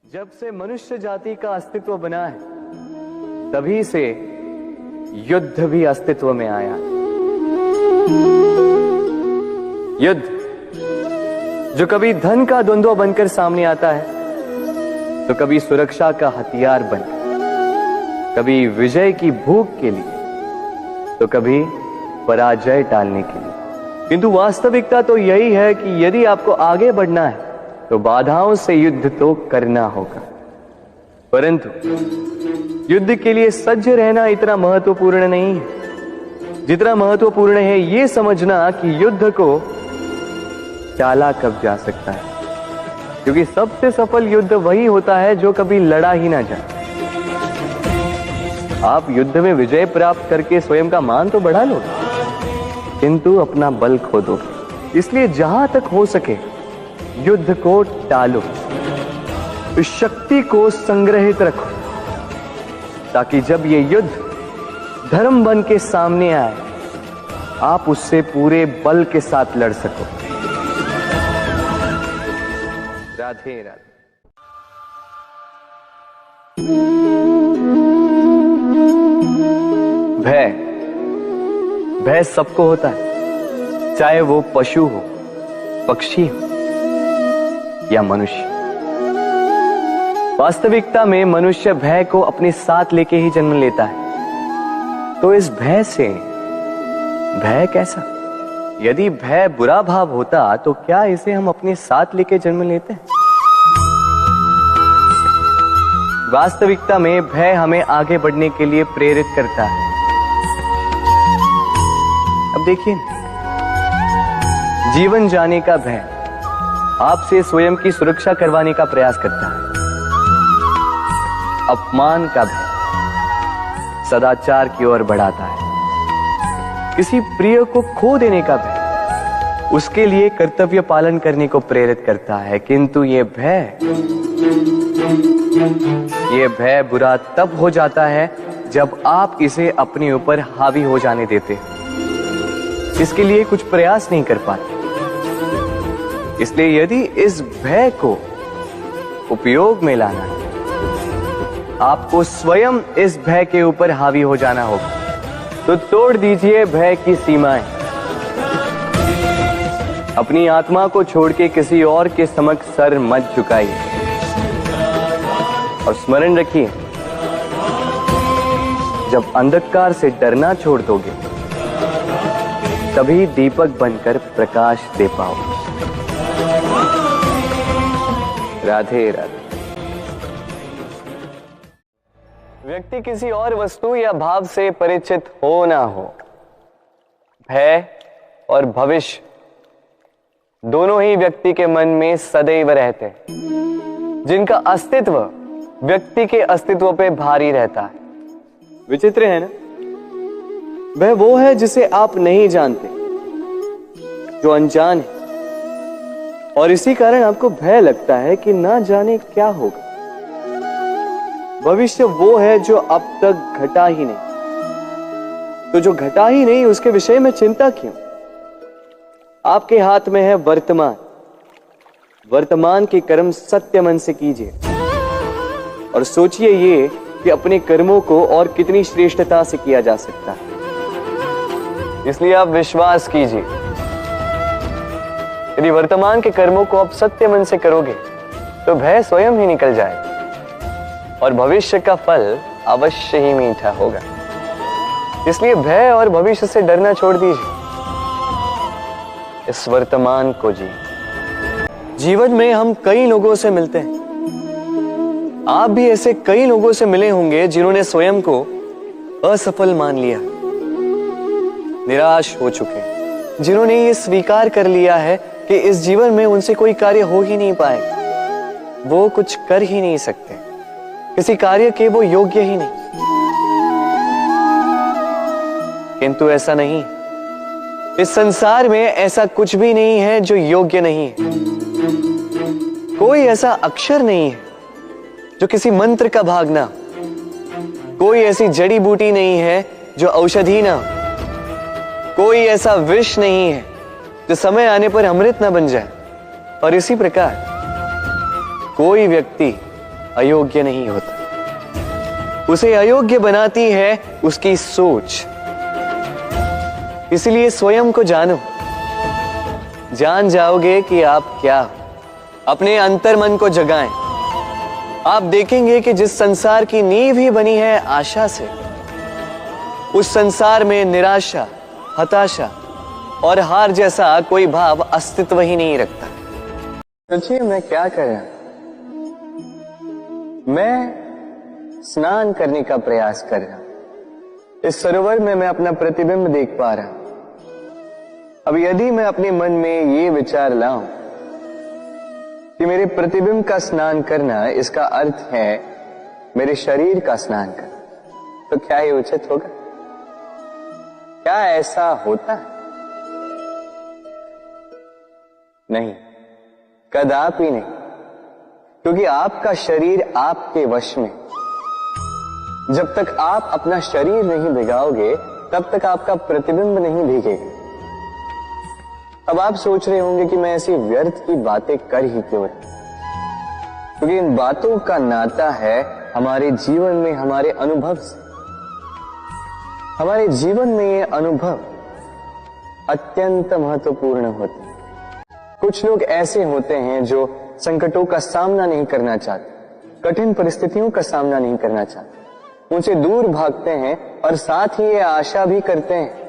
जब से मनुष्य जाति का अस्तित्व बना है, तभी से युद्ध भी अस्तित्व में आया। युद्ध जो कभी धन का द्वंद्व बनकर सामने आता है, तो कभी सुरक्षा का हथियार बनकर, कभी विजय की भूख के लिए, तो कभी पराजय टालने के लिए। किंतु वास्तविकता तो यही है कि यदि आपको आगे बढ़ना है तो बाधाओं से युद्ध तो करना होगा, परंतु युद्ध के लिए सज्ज रहना इतना महत्वपूर्ण नहीं है जितना महत्वपूर्ण है यह समझना कि युद्ध को टाला कब जा सकता है, क्योंकि सबसे सफल युद्ध वही होता है जो कभी लड़ा ही ना जाए। आप युद्ध में विजय प्राप्त करके स्वयं का मान तो बढ़ा लो, किंतु अपना बल खो दोगे। इसलिए जहां तक हो सके युद्ध को टालो, इस शक्ति को संग्रहित रखो, ताकि जब ये युद्ध धर्म बन के सामने आए, आप उससे पूरे बल के साथ लड़ सको। राधे राधे। भय, भय सबको होता है, चाहे वो पशु हो, पक्षी हो या मनुष्य। वास्तविकता में मनुष्य भय को अपने साथ लेके ही जन्म लेता है। तो इस भय से, भय कैसा? यदि भय बुरा भाव होता तो क्या इसे हम अपने साथ लेके जन्म लेते हैं? वास्तविकता में भय हमें आगे बढ़ने के लिए प्रेरित करता है। अब देखिए, जीवन जाने का भय आपसे स्वयं की सुरक्षा करवाने का प्रयास करता है। अपमान का भय सदाचार की ओर बढ़ाता है। किसी प्रिय को खो देने का भय उसके लिए कर्तव्य पालन करने को प्रेरित करता है। किंतु ये भय बुरा तब हो जाता है जब आप इसे अपने ऊपर हावी हो जाने देते हैं, इसके लिए कुछ प्रयास नहीं कर पाते। इसलिए यदि इस भय को उपयोग में लाना है, आपको स्वयं इस भय के ऊपर हावी हो जाना होगा। तो तोड़ दीजिए भय की सीमाएं, अपनी आत्मा को छोड़ के किसी और के समक्ष सर मत झुकाइए और स्मरण रखिए, जब अंधकार से डरना छोड़ दोगे तभी दीपक बनकर प्रकाश दे पाओगे। राधे राधे। व्यक्ति किसी और वस्तु या भाव से परिचित हो ना हो, भय और भविष्य दोनों ही व्यक्ति के मन में सदैव रहते हैं, जिनका अस्तित्व व्यक्ति के अस्तित्व पे भारी रहता है। विचित्र है ना? वह वो है जिसे आप नहीं जानते, जो अनजान है, और इसी कारण आपको भय लगता है कि ना जाने क्या होगा। भविष्य वो है जो अब तक घटा ही नहीं, तो जो घटा ही नहीं उसके विषय में चिंता क्यों? आपके हाथ में है वर्तमान। वर्तमान के कर्म सत्य मन से कीजिए और सोचिए ये कि अपने कर्मों को और कितनी श्रेष्ठता से किया जा सकता है। इसलिए आप विश्वास कीजिए, यदि वर्तमान के कर्मों को आप सत्य मन से करोगे तो भय स्वयं ही निकल जाएगा और भविष्य का फल अवश्य ही मीठा होगा। इसलिए भय और भविष्य से डरना छोड़ दीजिए, इस वर्तमान को जी। जीवन में हम कई लोगों से मिलते हैं, आप भी ऐसे कई लोगों से मिले होंगे जिन्होंने स्वयं को असफल मान लिया, निराश हो चुके, जिन्होंने ये स्वीकार कर लिया है कि इस जीवन में उनसे कोई कार्य हो ही नहीं पाएगा, वो कुछ कर ही नहीं सकते, किसी कार्य के वो योग्य ही नहीं। किंतु ऐसा नहीं, इस संसार में ऐसा कुछ भी नहीं है जो योग्य नहीं है। कोई ऐसा अक्षर नहीं है जो किसी मंत्र का भाग ना, कोई ऐसी जड़ी बूटी नहीं है जो औषधि ना, कोई ऐसा विष नहीं है जो समय आने पर अमृत ना बन जाए। और इसी प्रकार कोई व्यक्ति अयोग्य नहीं होता, उसे अयोग्य बनाती है उसकी सोच। इसलिए स्वयं को जानो, जान जाओगे कि आप क्या हो। अपने अंतर मन को जगाएं। आप देखेंगे कि जिस संसार की नींव ही बनी है आशा से, उस संसार में निराशा, हताशा और हार जैसा कोई भाव अस्तित्व ही नहीं रखता। सोचिए मैं क्या कर रहा हूं? मैं स्नान करने का प्रयास कर रहा हूं। इस सरोवर में मैं अपना प्रतिबिंब देख पा रहा हूं। अब यदि मैं अपने मन में ये विचार लाऊं कि मेरे प्रतिबिंब का स्नान करना, इसका अर्थ है मेरे शरीर का स्नान करना, तो क्या ये उचित होगा? क्या ऐसा होता है? नहीं, कदापि नहीं, क्योंकि आपका शरीर आपके वश में। जब तक आप अपना शरीर नहीं भिगाओगे, तब तक आपका प्रतिबिंब नहीं भीगेगा। अब आप सोच रहे होंगे कि मैं ऐसी व्यर्थ की बातें कर ही क्यों रहा, क्योंकि इन बातों का नाता है हमारे जीवन में हमारे अनुभव से। हमारे जीवन में ये अनुभव अत्यंत महत्वपूर्ण होते हैं। कुछ लोग ऐसे होते हैं जो संकटों का सामना नहीं करना चाहते, कठिन परिस्थितियों का सामना नहीं करना चाहते, उनसे दूर भागते हैं और साथ ही ये आशा भी करते हैं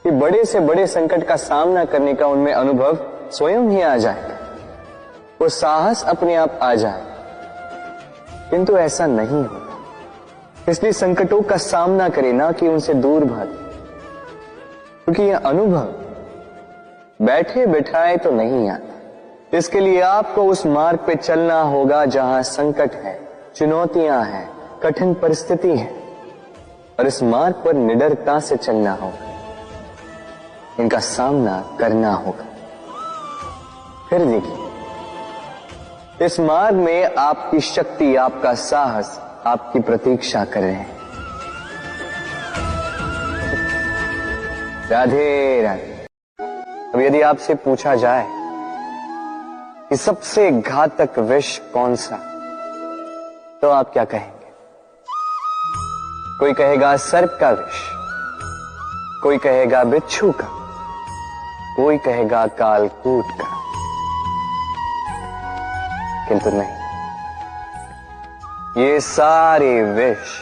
कि बड़े से बड़े संकट का सामना करने का उनमें अनुभव स्वयं ही आ जाएगा, वो साहस अपने आप आ जाए। किंतु ऐसा नहीं होता। इसलिए संकटों का सामना करें, ना कि उनसे दूर भागे, क्योंकि यह अनुभव बैठे बिठाए तो नहीं आता। इसके लिए आपको उस मार्ग पे चलना होगा जहां संकट है, चुनौतियां हैं, कठिन परिस्थिति है, और इस मार्ग पर निडरता से चलना होगा, इनका सामना करना होगा। फिर देखिए, इस मार्ग में आपकी शक्ति, आपका साहस आपकी प्रतीक्षा कर रहे हैं। राधे राधे। अब यदि आपसे पूछा जाए कि सबसे घातक विष कौन सा, तो आप क्या कहेंगे? कोई कहेगा सर्प का विष, कोई कहेगा बिच्छू का, कोई कहेगा कालकूट का, किंतु नहीं, ये सारे विष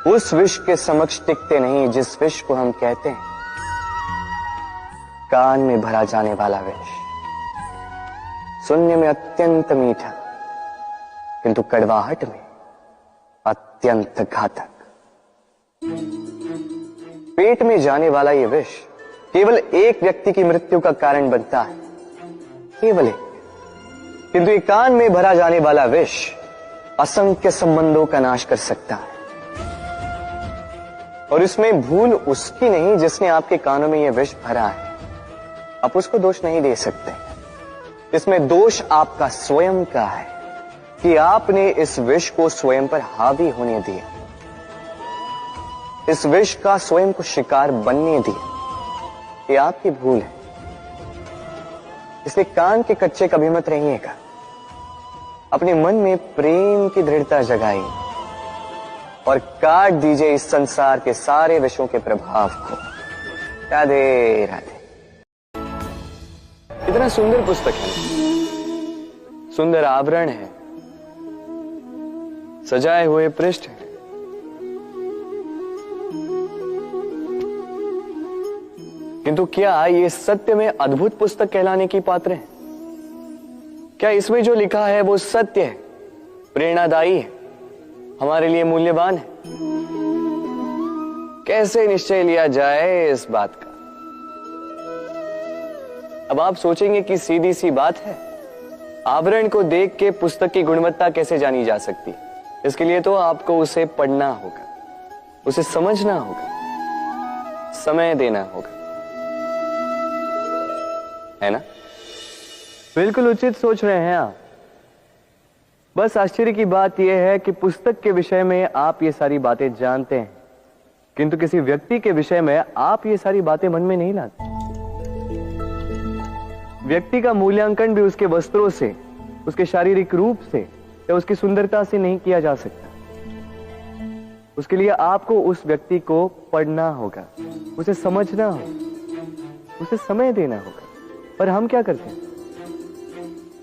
उस विष के समक्ष टिकते नहीं जिस विष को हम कहते हैं कान में भरा जाने वाला विष। सुनने में अत्यंत मीठा, किंतु कड़वाहट में अत्यंत घातक। पेट में जाने वाला यह विष केवल एक व्यक्ति की मृत्यु का कारण बनता है, केवल एक। किंतु ये कान में भरा जाने वाला विष असंख्य संबंधों का नाश कर सकता है। और इसमें भूल उसकी नहीं जिसने आपके कानों में यह विष भरा है, आप उसको दोष नहीं दे सकते। इसमें दोष आपका स्वयं का है कि आपने इस विष को स्वयं पर हावी होने दिया, इस विष का स्वयं को शिकार बनने दिया। ये आपकी भूल है। इसलिए कान के कच्चे कभी मत रहिएगा। अपने मन में प्रेम की दृढ़ता जगाइए और काट दीजिए इस संसार के सारे विषयों के प्रभाव को। राधे राधे। इतना सुंदर पुस्तक है, सुंदर आवरण है, सजाए हुए पृष्ठ है, किंतु क्या ये सत्य में अद्भुत पुस्तक कहलाने की पात्र है? क्या इसमें जो लिखा है वो सत्य है, प्रेरणादायी है, हमारे लिए मूल्यवान है? कैसे निश्चय लिया जाए इस बात का? अब आप सोचेंगे कि सीधी सी बात है, आवरण को देख के पुस्तक की गुणवत्ता कैसे जानी जा सकती? इसके लिए तो आपको उसे पढ़ना होगा, उसे समझना होगा, समय देना होगा, है ना? बिल्कुल उचित सोच रहे हैं आप। बस आश्चर्य की बात यह है कि पुस्तक के विषय में आप ये सारी बातें जानते हैं, किंतु किसी व्यक्ति के विषय में आप ये सारी बातें मन में नहीं लाते। व्यक्ति का मूल्यांकन भी उसके वस्त्रों से, उसके शारीरिक रूप से, या उसकी सुंदरता से नहीं किया जा सकता। उसके लिए आपको उस व्यक्ति को पढ़ना होगा, उसे समझना होगा, उसे समय देना होगा। पर हम क्या करते हैं?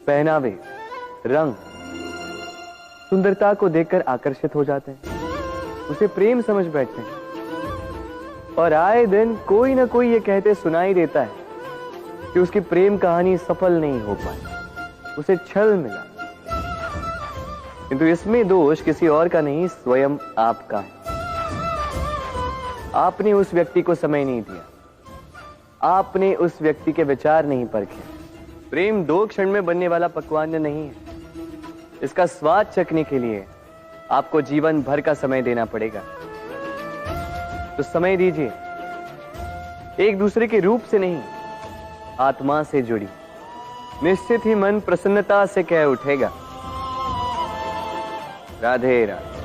पहनावे, रंग, सुंदरता को देखकर आकर्षित हो जाते हैं, उसे प्रेम समझ बैठते हैं और आए दिन कोई ना कोई ये कहते सुनाई देता है कि उसकी प्रेम कहानी सफल नहीं हो पाई, उसे छल मिला। किंतु इसमें दोष किसी और का नहीं, स्वयं आपका है। आपने उस व्यक्ति को समय नहीं दिया, आपने उस व्यक्ति के विचार नहीं परखे। प्रेम 2 क्षण में बनने वाला पकवान नहीं है। इसका स्वाद चखने के लिए आपको जीवन भर का समय देना पड़ेगा। तो समय दीजिए, एक दूसरे के रूप से नहीं, आत्मा से जुड़ी। निश्चित ही मन प्रसन्नता से कह उठेगा, राधे राधे।